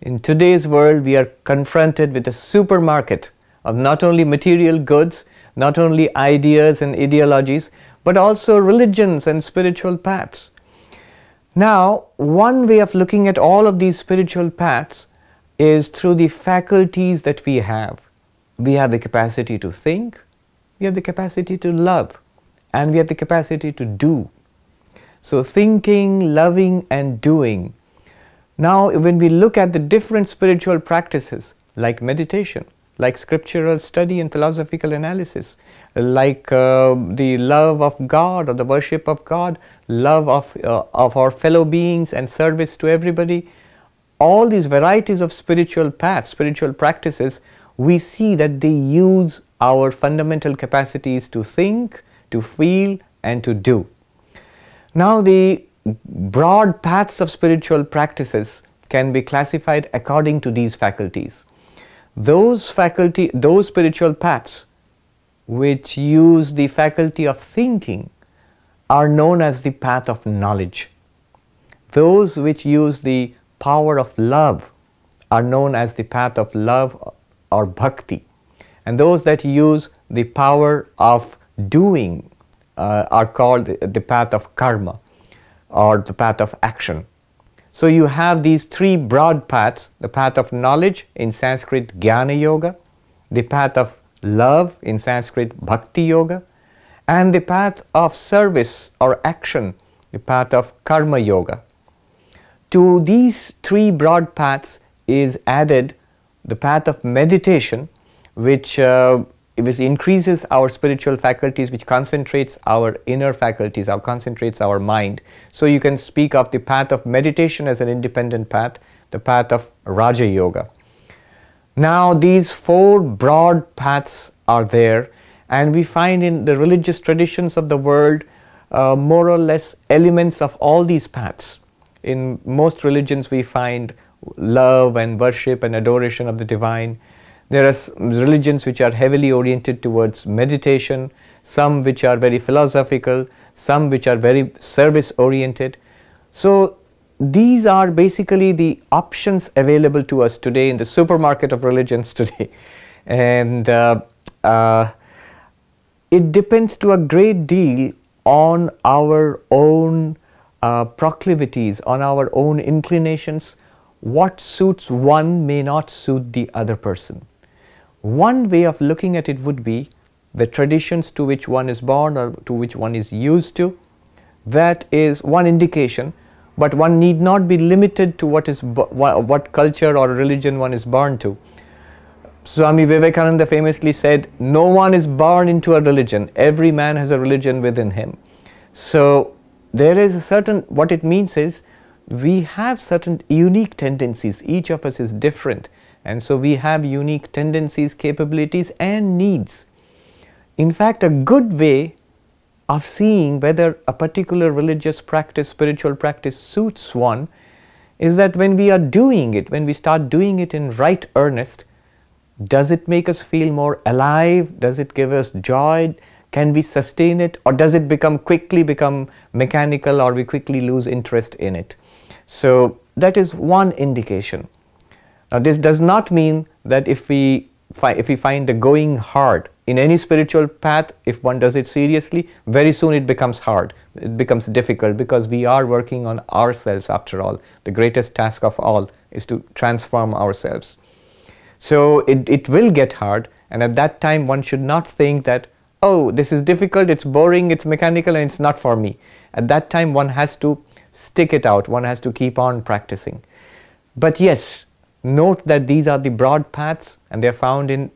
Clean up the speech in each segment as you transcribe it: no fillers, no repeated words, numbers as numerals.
In today's world, we are confronted with a supermarket of not only material goods, not only ideas and ideologies, but also religions and spiritual paths. Now, one way of looking at all of these spiritual paths is through the faculties that we have. We have the capacity to think, we have the capacity to love, and we have the capacity to do. So thinking, loving, and doing. Now, when we look at the different spiritual practices like meditation, like scriptural study and philosophical analysis, like the love of God or the worship of God, love of our fellow beings and service to everybody, all these varieties of spiritual paths, spiritual practices, we see that they use our fundamental capacities to think, to feel, and to do. Now, the broad paths of spiritual practices can be classified according to these faculties. Those spiritual paths which use the faculty of thinking are known as the path of knowledge. Those which use the power of love are known as the path of love or bhakti. And those that use the power of doing are called the path of karma or the path of action. So you have these three broad paths: the path of knowledge, in Sanskrit Jnana Yoga, the path of love, in Sanskrit Bhakti Yoga, and the path of service or action, the path of Karma Yoga. To these three broad paths is added the path of meditation, which increases our spiritual faculties, which concentrates our inner faculties, concentrates our mind. So you can speak of the path of meditation as an independent path, the path of Raja Yoga. Now, these four broad paths are there, and we find in the religious traditions of the world more or less elements of all these paths. In most religions we find love and worship and adoration of the divine. There are religions which are heavily oriented towards meditation, some which are very philosophical, some which are very service oriented. So these are basically the options available to us today in the supermarket of religions today. And it depends to a great deal on our own proclivities, on our own inclinations. What suits one may not suit the other person. One way of looking at it would be the traditions to which one is born or to which one is used to. That is one indication, but one need not be limited to what culture or religion one is born to. Swami Vivekananda famously said, "No one is born into a religion, every man has a religion within him." So there is a certain, what it means is, we have certain unique tendencies, each of us is different. And so we have unique tendencies, capabilities, and needs. In fact, a good way of seeing whether a particular religious practice, spiritual practice suits one is that when we are doing it, when we start doing it in right earnest, does it make us feel more alive? Does it give us joy? Can we sustain it? Or does it quickly become mechanical, or we quickly lose interest in it? So that is one indication. Now, this does not mean that if we find the going hard in any spiritual path, if one does it seriously, very soon it becomes hard, it becomes difficult, because we are working on ourselves after all. The greatest task of all is to transform ourselves. So it will get hard, and at that time one should not think that, oh, this is difficult, it's boring, it's mechanical, and it's not for me. At that time one has to stick it out, one has to keep on practicing. But yes, note that these are the broad paths, and they are found in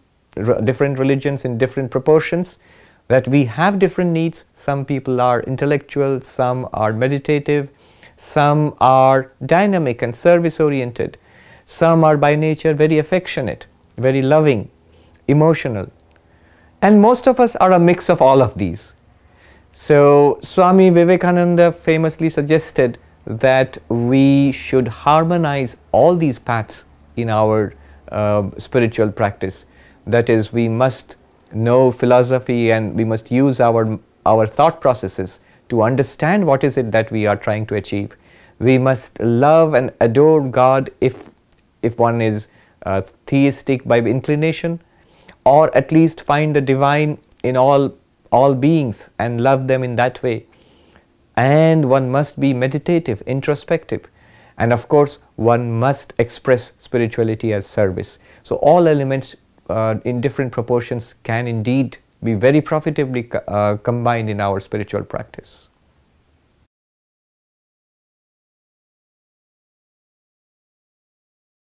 different religions in different proportions, that we have different needs. Some people are intellectual, some are meditative, some are dynamic and service oriented, some are by nature very affectionate, very loving, emotional, and most of us are a mix of all of these. So Swami Vivekananda famously suggested that we should harmonize all these paths in our spiritual practice. That is, we must know philosophy, and we must use our thought processes to understand what is it that we are trying to achieve. We must love and adore God if if one is theistic by inclination, or at least find the divine in all beings and love them in that way. And one must be meditative, introspective, and of course one must express spirituality as service. So all elements in different proportions can indeed be very profitably combined in our spiritual practice.